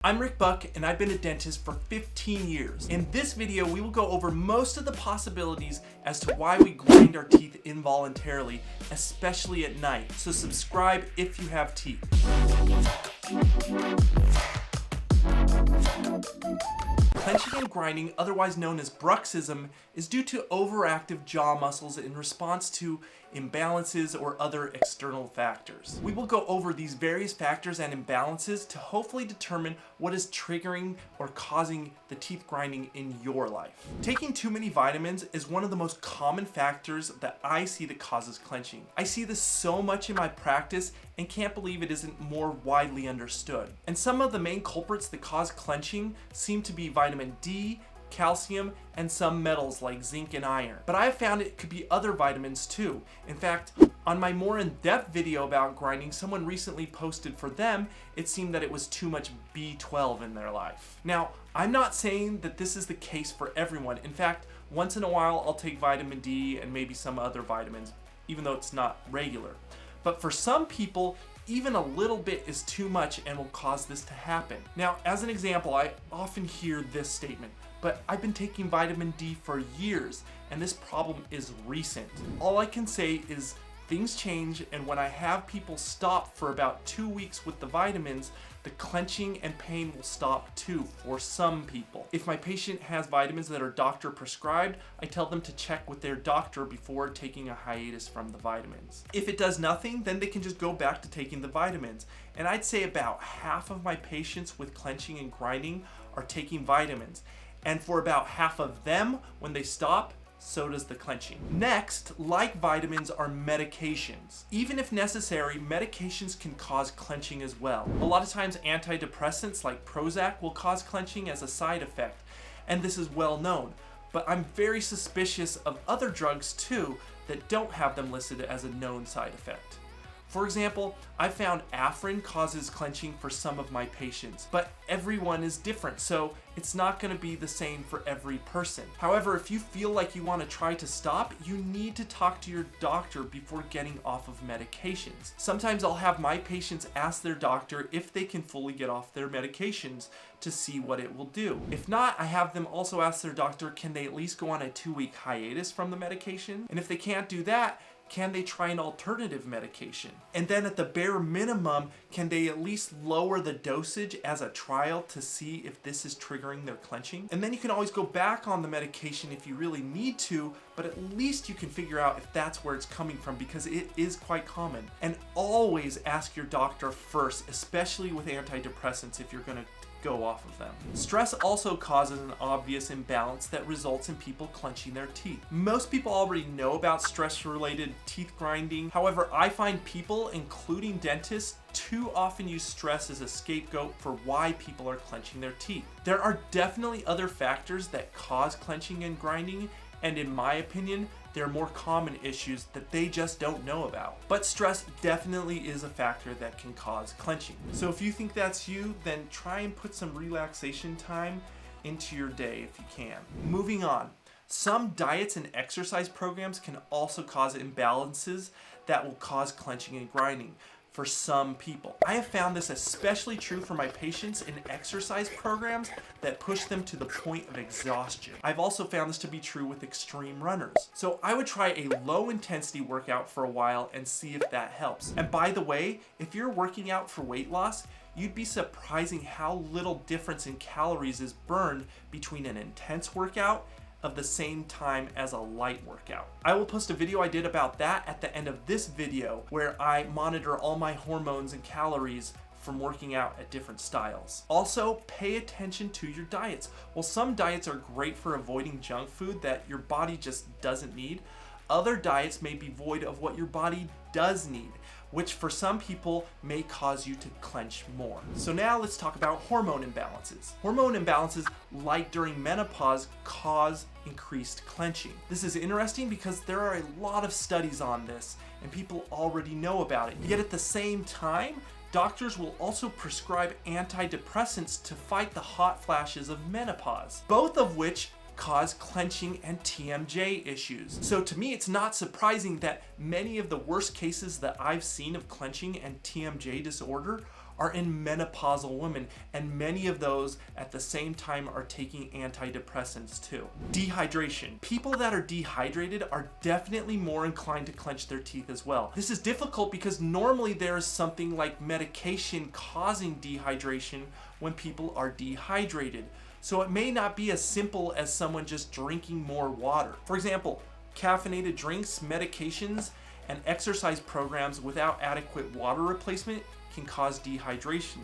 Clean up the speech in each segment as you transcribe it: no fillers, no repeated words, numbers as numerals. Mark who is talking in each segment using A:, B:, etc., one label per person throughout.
A: I'm Rick Buck, and I've been a dentist for 15 years. In this video, we will go over most of the possibilities as to why we grind our teeth involuntarily, especially at night. So subscribe if you have teeth. Clenching and grinding, otherwise known as bruxism, is due to overactive jaw muscles in response to imbalances or other external factors. We will go over these various factors and imbalances to hopefully determine what is triggering or causing the teeth grinding in your life. Taking too many vitamins is one of the most common factors that I see that causes clenching. I see this so much in my practice and can't believe it isn't more widely understood. And some of the main culprits that cause clenching seem to be vitamin D, calcium, and some metals like zinc and iron. But I have found it could be other vitamins too. In fact, on my more in-depth video about grinding, someone recently posted for them, it seemed that it was too much B12 in their life. Now, I'm not saying that this is the case for everyone. In fact, once in a while I'll take vitamin D and maybe some other vitamins, even though it's not regular. But for some people, even a little bit is too much and will cause this to happen. Now, as an example, I often hear this statement, but I've been taking vitamin D for years and this problem is recent. All I can say is things change, and when I have people stop for about 2 weeks with the vitamins, the clenching and pain will stop too for some people. If my patient has vitamins that are doctor prescribed, I tell them to check with their doctor before taking a hiatus from the vitamins. If it does nothing, then they can just go back to taking the vitamins. And I'd say about half of my patients with clenching and grinding are taking vitamins. And for about half of them, when they stop, so does the clenching. Next, like vitamins, are medications. Even if necessary, medications can cause clenching as well. A lot of times antidepressants like Prozac will cause clenching as a side effect, and this is well known. But I'm very suspicious of other drugs too that don't have them listed as a known side effect. For example, I found Afrin causes clenching for some of my patients, but everyone is different, so it's not going to be the same for every person. However, if you feel like you want to try to stop, you need to talk to your doctor before getting off of medications. Sometimes I'll have my patients ask their doctor if they can fully get off their medications to see what it will do. If not, I have them also ask their doctor, can they at least go on a 2-week hiatus from the medication? And if they can't do that, can they try an alternative medication? And then at the bare minimum, can they at least lower the dosage as a trial to see if this is triggering their clenching? And then you can always go back on the medication if you really need to, but at least you can figure out if that's where it's coming from, because it is quite common. And always ask your doctor first, especially with antidepressants if you're gonna go off of them. Stress also causes an obvious imbalance that results in people clenching their teeth. Most people already know about stress-related teeth grinding. However, I find people, including dentists, too often use stress as a scapegoat for why people are clenching their teeth. There are definitely other factors that cause clenching and grinding, and in my opinion, there are more common issues that they just don't know about. But stress definitely is a factor that can cause clenching. So if you think that's you, then try and put some relaxation time into your day if you can. Moving on. Some diets and exercise programs can also cause imbalances that will cause clenching and grinding for some people. I have found this especially true for my patients in exercise programs that push them to the point of exhaustion. I've also found this to be true with extreme runners. So I would try a low intensity workout for a while and see if that helps. And by the way, if you're working out for weight loss, you'd be surprising how little difference in calories is burned between an intense workout of the same time as a light workout. I will post a video I did about that at the end of this video, where I monitor all my hormones and calories from working out at different styles. Also, pay attention to your diets. While some diets are great for avoiding junk food that your body just doesn't need, other diets may be void of what your body does need, which for some people may cause you to clench more. So now let's talk about hormone imbalances. Hormone imbalances, like during menopause, cause increased clenching. This is interesting because there are a lot of studies on this and people already know about it. Yet at the same time, doctors will also prescribe antidepressants to fight the hot flashes of menopause, both of which cause clenching and TMJ issues. So to me, it's not surprising that many of the worst cases that I've seen of clenching and TMJ disorder are in menopausal women, and many of those at the same time are taking antidepressants too. Dehydration. People that are dehydrated are definitely more inclined to clench their teeth as well. This is difficult because normally there is something like medication causing dehydration when people are dehydrated. So it may not be as simple as someone just drinking more water. For example, caffeinated drinks, medications, and exercise programs without adequate water replacement can cause dehydration,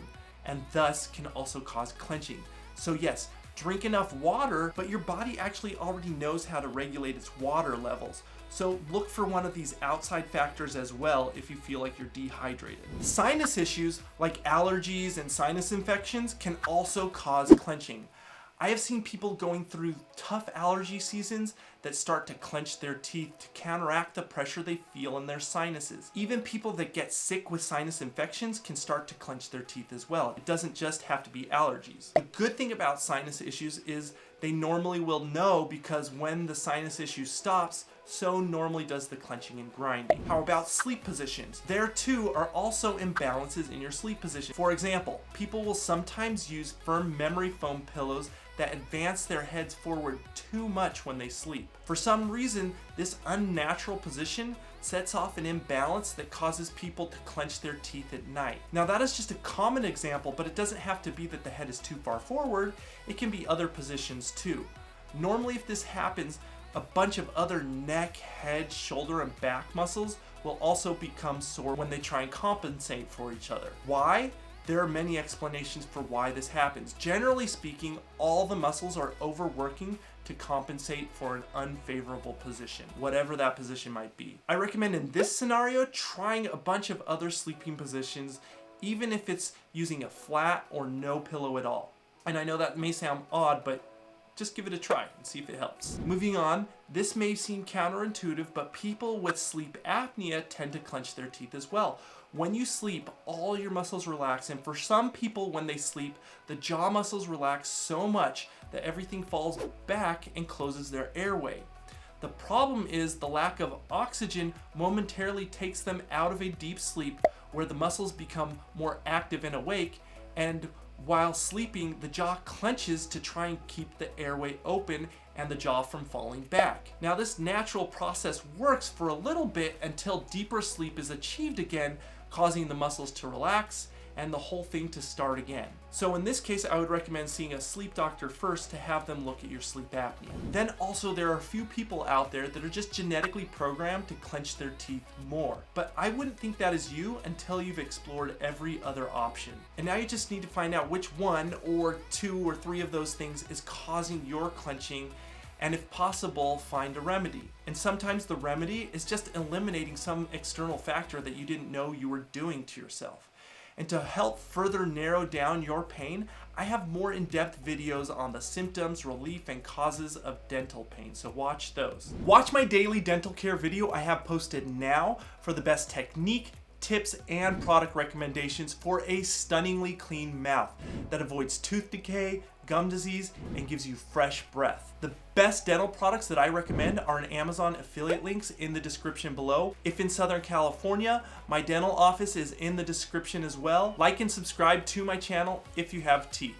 A: and thus can also cause clenching. So yes, drink enough water, but your body actually already knows how to regulate its water levels. So look for one of these outside factors as well if you feel like you're dehydrated. Sinus issues like allergies and sinus infections can also cause clenching. I have seen people going through tough allergy seasons that start to clench their teeth to counteract the pressure they feel in their sinuses. Even people that get sick with sinus infections can start to clench their teeth as well. It doesn't just have to be allergies. The good thing about sinus issues is they normally will know, because when the sinus issue stops, so normally does the clenching and grinding. How about sleep positions? There too are also imbalances in your sleep position. For example, people will sometimes use firm memory foam pillows that advance their heads forward too much when they sleep. For some reason, this unnatural position sets off an imbalance that causes people to clench their teeth at night. Now that is just a common example, but it doesn't have to be that the head is too far forward. It can be other positions too. Normally if this happens, a bunch of other neck, head, shoulder, and back muscles will also become sore when they try and compensate for each other. Why? There are many explanations for why this happens. Generally speaking, all the muscles are overworking to compensate for an unfavorable position, whatever that position might be. I recommend in this scenario trying a bunch of other sleeping positions, even if it's using a flat or no pillow at all. And I know that may sound odd, but just give it a try and see if it helps. Moving on, this may seem counterintuitive, but people with sleep apnea tend to clench their teeth as well. When you sleep, all your muscles relax, and for some people when they sleep, the jaw muscles relax so much that everything falls back and closes their airway. The problem is the lack of oxygen momentarily takes them out of a deep sleep where the muscles become more active and awake, and while sleeping, the jaw clenches to try and keep the airway open and the jaw from falling back. Now this natural process works for a little bit until deeper sleep is achieved again, causing the muscles to relax and the whole thing to start again. So in this case, I would recommend seeing a sleep doctor first to have them look at your sleep apnea. Then also there are a few people out there that are just genetically programmed to clench their teeth more. But I wouldn't think that is you until you've explored every other option. And now you just need to find out which one or two or three of those things is causing your clenching, and if possible, find a remedy. And sometimes the remedy is just eliminating some external factor that you didn't know you were doing to yourself. And to help further narrow down your pain, I have more in-depth videos on the symptoms, relief, and causes of dental pain, so watch those. Watch my daily dental care video I have posted now for the best technique, tips, and product recommendations for a stunningly clean mouth that avoids tooth decay, gum disease, and gives you fresh breath. The best dental products that I recommend are in Amazon affiliate links in the description below. If in Southern California, my dental office is in the description as well. Like and subscribe to my channel if you have teeth.